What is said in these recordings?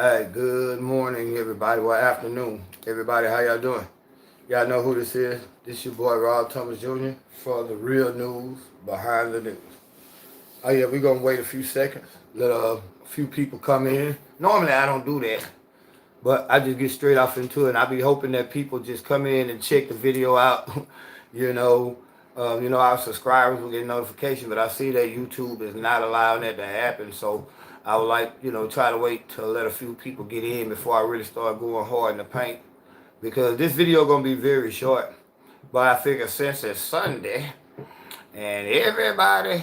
Hey, good morning, everybody. Well, afternoon, everybody. How y'all doing? Y'all know who this is? This your boy Rob Thomas Jr. for the real news behind the news. Oh yeah, we're gonna wait a few seconds. Let a few people come in. Normally I don't do that, but I just get straight off into it. And I be hoping that people just come in and check the video out. you know, our subscribers will get notification, but I see that YouTube is not allowing that to happen. So I would like, try to wait to let a few people get in before I really start going hard in the paint. Because this video gonna be very short. But I figure since it's Sunday and everybody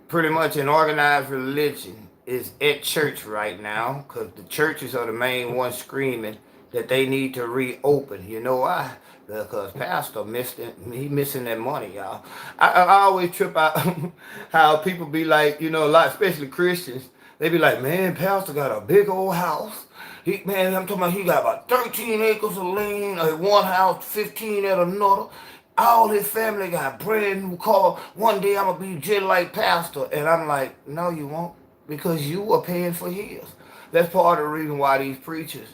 pretty much in organized religion is at church right now, because the churches are the main ones screaming that they need to reopen. You know why? Because Pastor missing that money, y'all. I always trip out how people be like, a lot, especially Christians, they be like, man, Pastor got a big old house. I'm talking about he got about 13 acres of land at one house, 15 at another. All his family got brand new car. One day I'm going to be just like Pastor. And I'm like, no, you won't. Because you are paying for his. That's part of the reason why these preachers,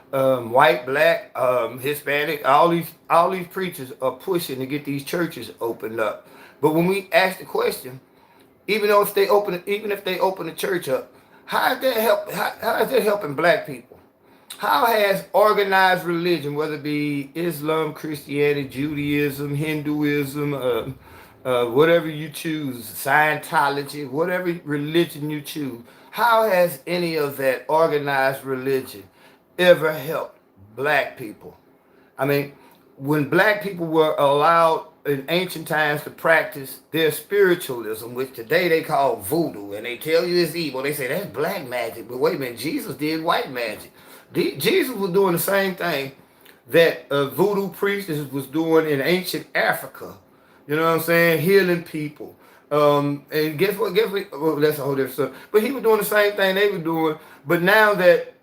white, black, Hispanic, all these preachers are pushing to get these churches opened up. But when we ask the question, even if they open the church up, how is that helping black people? How has organized religion, whether it be Islam, Christianity, Judaism, Hinduism, whatever you choose, Scientology, whatever religion you choose, how has any of that organized religion ever helped black people? I mean, when black people were allowed in ancient times to practice their spiritualism, which today they call voodoo, and they tell you it's evil, they say that's black magic. But wait a minute, Jesus did white magic. Jesus was doing the same thing that voodoo priestess was doing in ancient Africa. You know what I'm saying? Healing people. And guess what? Well, that's a whole different stuff. But he was doing the same thing they were doing. But now that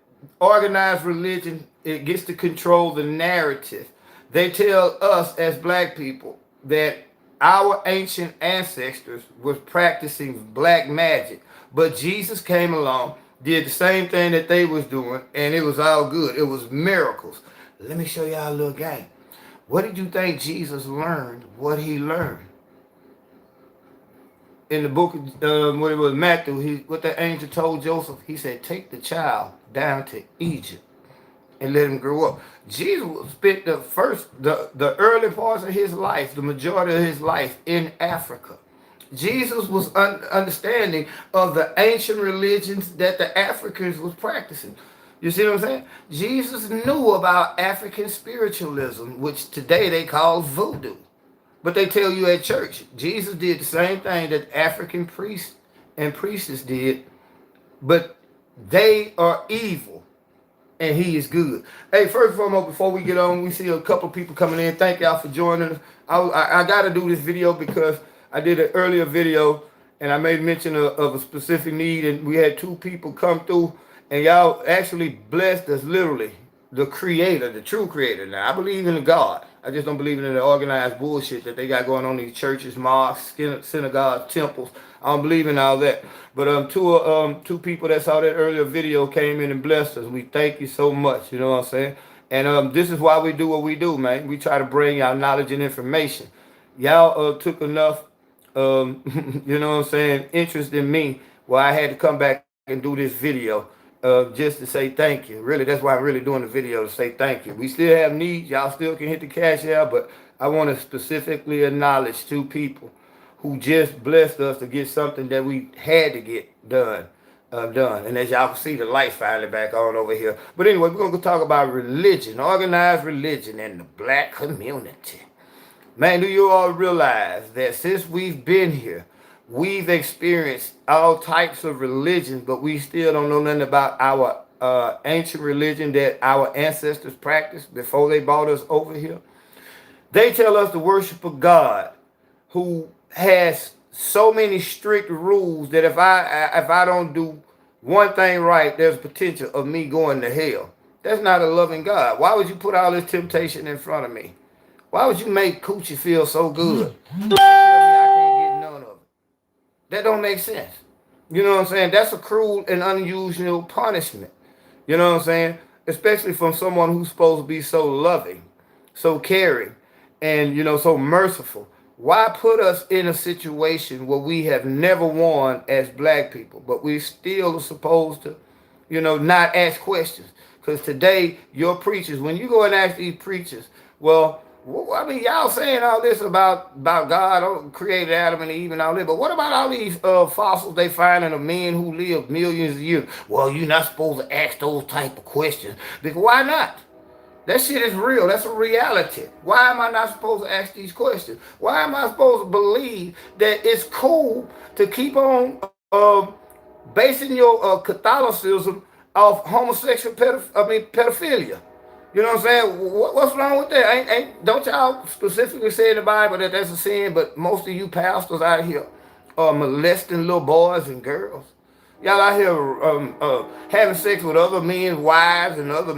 organized religion, it gets to control the narrative. They tell us as black people that our ancient ancestors was practicing black magic. But Jesus came along, did the same thing that they was doing, and it was all good. It was miracles. Let me show y'all a little game. What did you think Jesus learned? What he learned? In the book of what it was Matthew, what the angel told Joseph, he said, take the child down to Egypt and let him grow up. Jesus spent the early parts of his life, the majority of his life in Africa. Jesus was understanding of the ancient religions that the Africans was practicing. You see what I'm saying? Jesus knew about African spiritualism, which today they call voodoo. But they tell you at church, Jesus did the same thing that African priests and priestess did, but they are evil and he is good. Hey, first and foremost, before we get on, we see a couple people coming in. Thank y'all for joining us. I got to do this video because I did an earlier video and I made mention of a specific need, and we had two people come through, and y'all actually blessed us literally. The creator, the true creator. Now, I believe in God. I just don't believe in the organized bullshit that they got going on in these churches, mosques, synagogues, temples. I don't believe in all that. But two people that saw that earlier video came in and blessed us. We thank you so much. You know what I'm saying? And this is why we do what we do, man. We try to bring y'all knowledge and information. Y'all took enough, you know what I'm saying, interest in me where I had to come back and do this video. Just to say thank you. Really, that's why I'm really doing the video, to say thank you. We still have needs. Y'all still can hit the cash out, but I want to specifically acknowledge two people who just blessed us to get something that we had to get done. And as y'all can see, the light's finally back on over here. But anyway, we're going to talk about religion, organized religion in the black community. Man, do you all realize that since we've been here, we've experienced all types of religions, but we still don't know nothing about our ancient religion that our ancestors practiced before they brought us over here? They tell us to worship a God who has so many strict rules that if I don't do one thing right, there's potential of me going to hell. That's not a loving God. Why would you put all this temptation in front of me? Why would you make coochie feel so good? And tell me I can't get none of it. That don't make sense. You know what I'm saying? That's a cruel and unusual punishment. You know what I'm saying? Especially from someone who's supposed to be so loving, so caring, and so merciful. Why put us in a situation where we have never won as black people, but we still are supposed to, not ask questions? Because today, your preachers, when you go and ask these preachers, well, I mean, y'all saying all this about God created Adam and Eve and all that, but what about all these fossils they finding of men who lived millions of years? Well, you're not supposed to ask those type of questions. Because why not? That shit is real. That's a reality. Why am I not supposed to ask these questions? Why am I supposed to believe that it's cool to keep on basing your Catholicism off homosexual pedophilia? You know what I'm saying? What's wrong with that? Don't y'all specifically say in the Bible that that's a sin? But most of you pastors out here are molesting little boys and girls. Y'all out here having sex with other men's wives and other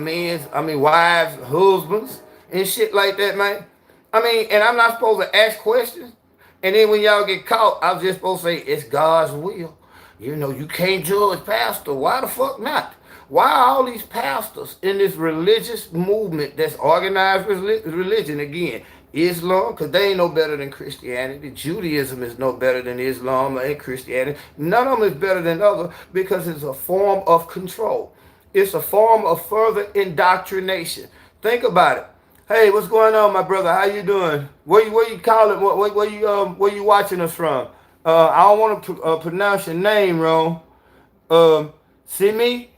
wives, husbands, and shit like that, man. I mean, and I'm not supposed to ask questions. And then when y'all get caught, I was just supposed to say, it's God's will. You can't judge pastor. Why the fuck not? Why are all these pastors in this religious movement that's organized religion again? Islam, because they ain't no better than Christianity. Judaism is no better than Islam and Christianity. None of them is better than other because it's a form of control. It's a form of further indoctrination. Think about it. Hey, what's going on, my brother? How you doing? Where you calling? Where you watching us from? I don't want to pronounce your name wrong. Sami,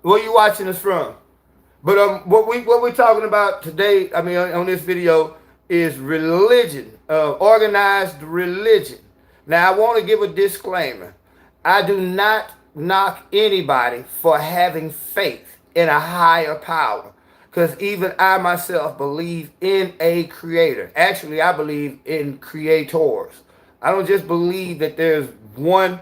where you watching us from? But what we're talking about today, I mean, on this video, is religion, organized religion. Now, I want to give a disclaimer. I do not knock anybody for having faith in a higher power, because even I myself believe in a creator. Actually, I believe in creators. I don't just believe that there's one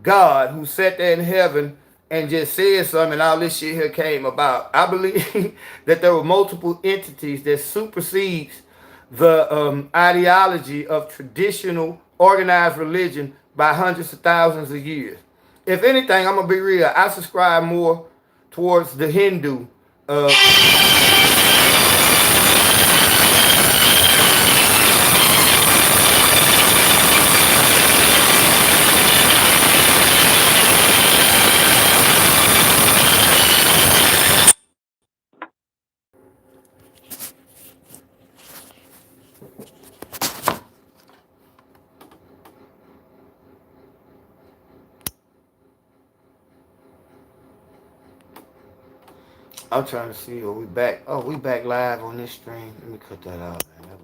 God who sat there in heaven and just said something and all this shit here came about. I believe that there were multiple entities that supersedes the ideology of traditional organized religion by hundreds of thousands of years. If anything, I'm going to be real. I subscribe more towards the Hindu I'm trying to see, are we back? Oh, we back live on this stream. Let me cut that out, man.